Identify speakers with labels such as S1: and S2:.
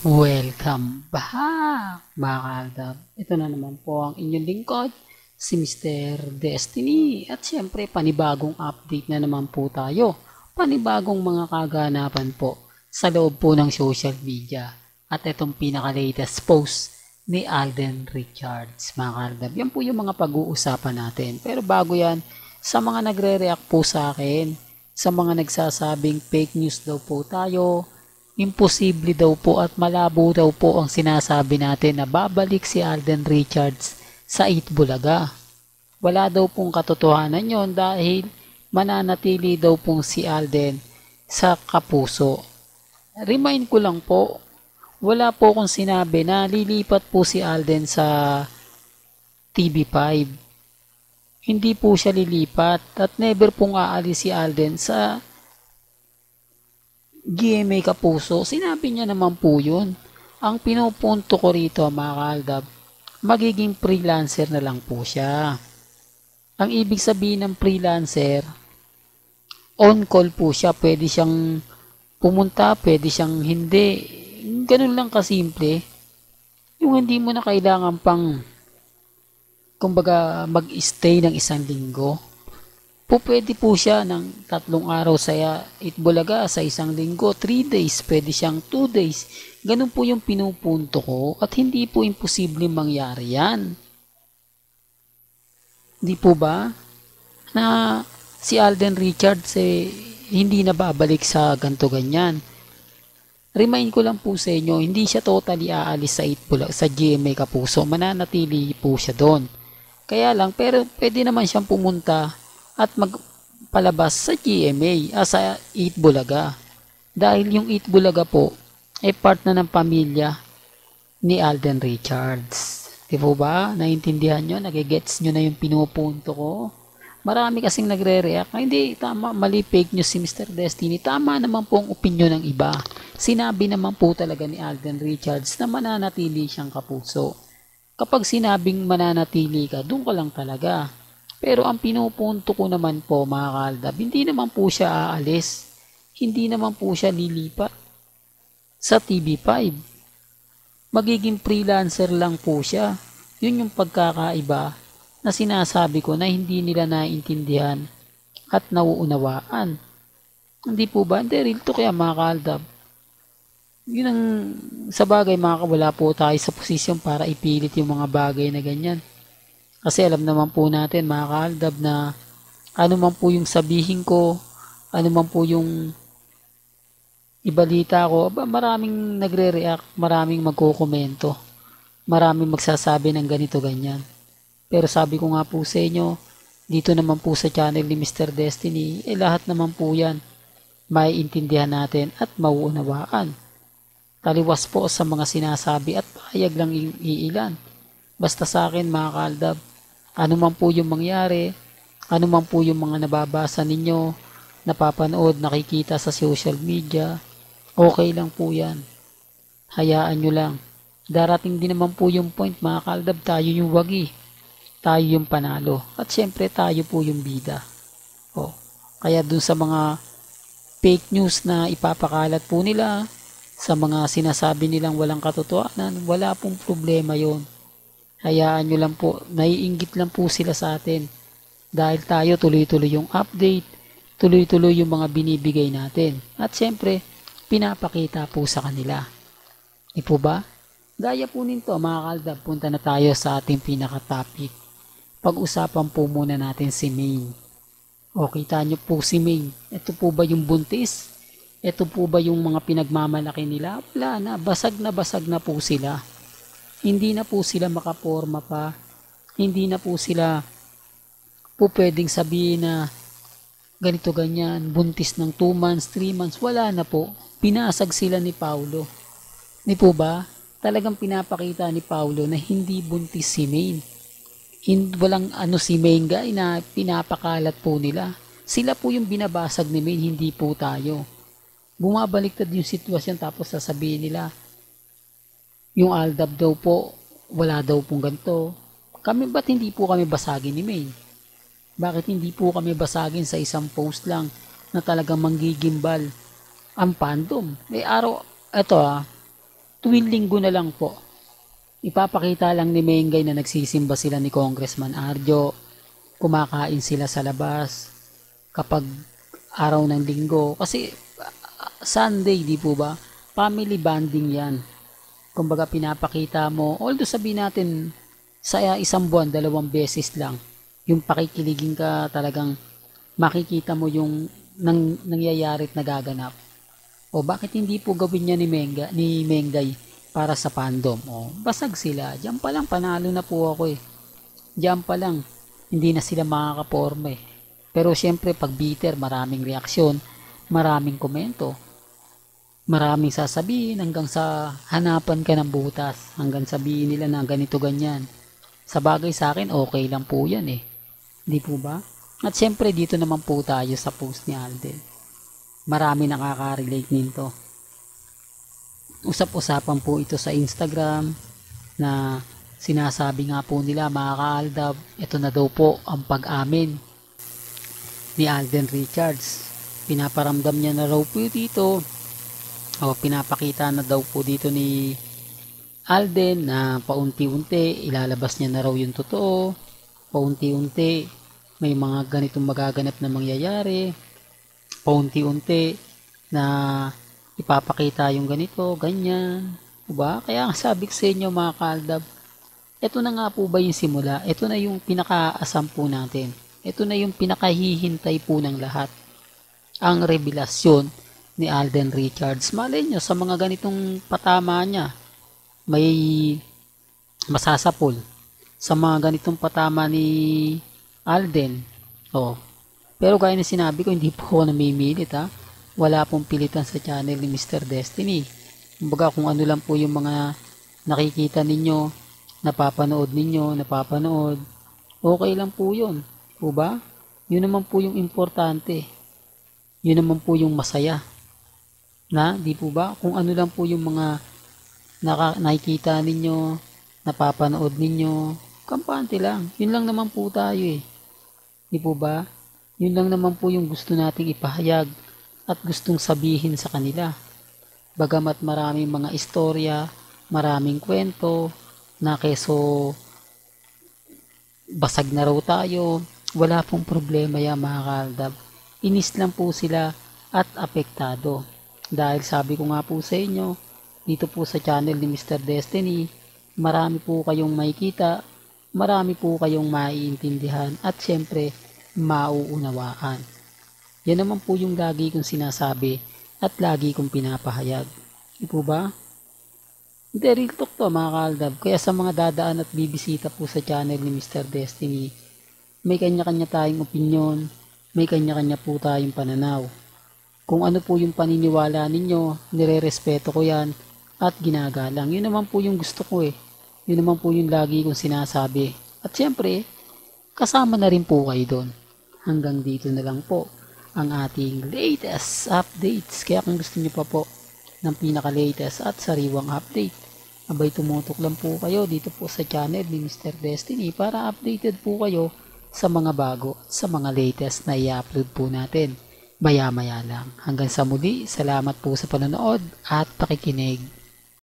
S1: Welcome back mga kaaldab. Ito na naman po ang inyong lingkod, si Mr. Destiny. At syempre panibagong update na naman po tayo. Panibagong mga kaganapan po sa loob po ng social media. At itong pinaka-latest post ni Alden Richards mga kaaldab. Yan po yung mga pag-uusapan natin. Pero bago yan, sa mga nagre-react po sa akin, sa mga nagsasabing fake news daw po tayo, imposible daw po at malabo daw po ang sinasabi natin na babalik si Alden Richards sa Itbulaga. Wala daw pong katotohanan yon dahil mananatili daw pong si Alden sa Kapuso. Remind ko lang po, wala po akong sinabi na lilipat po si Alden sa TV5. Hindi po siya lilipat at never pong aalis si Alden sa GMA Kapuso. Sinabi niya naman po yun. Ang pinupunto ko rito mga kaaldab, magiging freelancer na lang po siya. Ang ibig sabihin ng freelancer, on call po siya. Pwede siyang pumunta, pwede siyang hindi. Ganun lang kasimple. Yung hindi mo na kailangan pang kumbaga mag-stay ng isang linggo. Pwede po siya ng 3 araw sa Itbulaga sa isang linggo, 3 days, pwede siyang 2 days. Ganun po yung pinupunto ko at hindi po imposible mangyari yan. Di po ba? Na si Alden Richards hindi na babalik sa ganto ganyan. Remind ko lang po sa inyo, hindi siya totally aalis sa Itbulaga, sa GMA Kapuso. Mananatili po siya doon. Kaya lang, pero pwede naman siyang pumunta at magpalabas sa GMA, sa Itbulaga. Dahil yung Itbulaga po ay part na ng pamilya ni Alden Richards. Di po ba? Naintindihan nyo? Nagigets nyo na yung pinupunto ko? Marami kasing nagre-react. Hindi, tama, mali, fake news si Mr. Destiny. Tama naman po ang opinion ng iba. Sinabi naman po talaga ni Alden Richards na mananatili siyang Kapuso. Kapag sinabing mananatili ka, doon ka lang talaga. Pero ang pinupunto ko naman po mga kaaldab, hindi naman po siya aalis. Hindi naman po siya lilipat sa TV5. Magiging freelancer lang po siya. Yun yung pagkakaiba na sinasabi ko na hindi nila naiintindihan at nauunawaan. Hindi po ba? Hindi, real to kaya mga kaaldab. Yun ang sa bagay wala po tayo sa posisyon para ipilit yung mga bagay na ganyan. Kasi alam naman po natin mga kaaldab na ano man po yung sabihin ko, ano man po yung ibalita ko, maraming nagre-react, maraming magkokomento, maraming magsasabi ng ganito ganyan. Pero sabi ko nga po sa inyo, dito naman po sa channel ni Mr. Destiny, lahat naman po yan maiintindihan natin at mauunawaan. Taliwas po sa mga sinasabi at pahayag lang iilan. Basta sa akin mga kaaldab, ano man po yung mangyari, ano man po yung mga nababasa ninyo, napapanood, nakikita sa social media, okay lang po yan. Hayaan nyo lang. Darating din naman po yung point mga kaaldab, tayo yung wagi. Tayo yung panalo. At syempre tayo po yung bida. Kaya dun sa mga fake news na ipapakalat po nila, sa mga sinasabi nilang walang katotohanan, wala pong problema yon. Hayaan nyo lang po, naiinggit lang po sila sa atin. Dahil tayo tuloy-tuloy yung update, tuloy-tuloy yung mga binibigay natin. At syempre, pinapakita po sa kanila. Di po ba? Gaya po nito mga kaaldab, punta na tayo sa ating pinaka-topic. Pag-usapan po muna natin si Maine. Kita nyo po si Maine. Ito po ba yung buntis? Ito po ba yung mga pinagmamalaki nila? Wala na, basag na po sila. Hindi na po sila makaporma pa. Hindi na po sila po pwedeng sabihin na ganito ganyan, buntis ng 2 months, 3 months. Wala na po. Pinasag sila ni Paulo. Di po ba? Talagang pinapakita ni Paulo na hindi buntis si Maine. Walang si Maine guy na pinapakalat po nila. Sila po yung binabasag ni Maine, hindi po tayo. Bumabaliktad yung sitwasyon tapos sasabihin nila yung Aldab daw po wala daw pong ganito. Ba't hindi po kami basagin ni Maine? Bakit hindi po kami basagin sa isang post lang na talagang manggigimbal ang fandom? Eto tuwing linggo na lang po, ipapakita lang ni Mengay na nagsisimba sila ni Congressman Arjo, kumakain sila sa labas kapag araw ng linggo. Kasi Sunday, di po ba? Family bonding yan. Kumbaga pinapakita mo, although sabihin natin sa isang buwan, 2 beses lang, yung pakikiligin ka talagang makikita mo yung nangyayari at nagaganap. O bakit hindi po gawin niya ni Mengay para sa fandom? O basag sila. Diyan pa lang panalo na po ako eh. Diyan pa lang hindi na sila makakaporma eh. Pero syempre pag bitter, maraming reaksyon, maraming komento, maraming sasabihin hanggang sa hanapan ka ng butas, hanggang sabihin nila na ganito ganyan. Sa bagay sa akin, okay lang po yan eh. Di po ba? At syempre dito naman po tayo sa post ni Alden. Marami nakaka-relate nito. Usap-usapan po ito sa Instagram na sinasabi nga po nila mga ka-Aldab, ito na daw po ang pag-amin ni Alden Richards. Pinaparamdam niya na raw po dito o pinapakita na daw po dito ni Alden na paunti-unti ilalabas niya na raw yung totoo, paunti-unti may mga ganitong magaganap na mangyayari, paunti-unti na ipapakita yung ganito, ganyan, diba? Kaya nga sabi ko sa inyo mga ka-Aldab, ito na nga po ba yung simula? Ito na yung pinakaasam po natin. Ito na yung pinakahihintay po ng lahat. Ang revelasyon ni Alden Richards. Malay nyo, sa mga ganitong patama niya, may masasapol. Sa mga ganitong patama ni Alden. Oh. Pero gaya na sinabi ko, hindi po ako namimilit ha. Wala pong pilitan sa channel ni Mr. Destiny. Kumbaga kung ano lang po yung mga nakikita ninyo, napapanood, okay lang po yun. Po ba? Yun naman po yung importante. Yun naman po yung masaya. Na, di po ba? Kung ano lang po yung mga nakikita ninyo, napapanood ninyo, kampante lang. Yun lang naman po tayo eh. Di po ba? Yun lang naman po yung gusto nating ipahayag at gustong sabihin sa kanila. Bagamat maraming mga istorya, maraming kwento, na keso basag na raw tayo, wala pong problema yan mga ka-Aldab. Inis lang po sila at apektado. Dahil sabi ko nga po sa inyo, dito po sa channel ni Mr. Destiny, marami po kayong makikita, marami po kayong maiintindihan at syempre mauunawaan. Yan naman po yung lagi kong sinasabi at lagi kong pinapahayag. Di po ba? Hindi, real talk to mga ka-Aldab. Kaya sa mga dadaan at bibisita po sa channel ni Mr. Destiny, may kanya-kanya tayong opinyon, may kanya-kanya po tayong pananaw. Kung ano po yung paniniwala ninyo, nire-respeto ko yan at ginagalang. Yun naman po yung gusto ko eh. Yun naman po yung lagi kong sinasabi. At syempre, kasama na rin po kayo doon. Hanggang dito na lang po ang ating latest updates. Kaya kung gusto niyo pa po ng pinaka-latest at sariwang update, abay tumutok lang po kayo dito po sa channel ni Mr. Destiny para updated po kayo sa mga bago at sa mga latest na i-upload po natin. Maya-maya lang. Hanggang sa muli, salamat po sa panonood at pakikinig.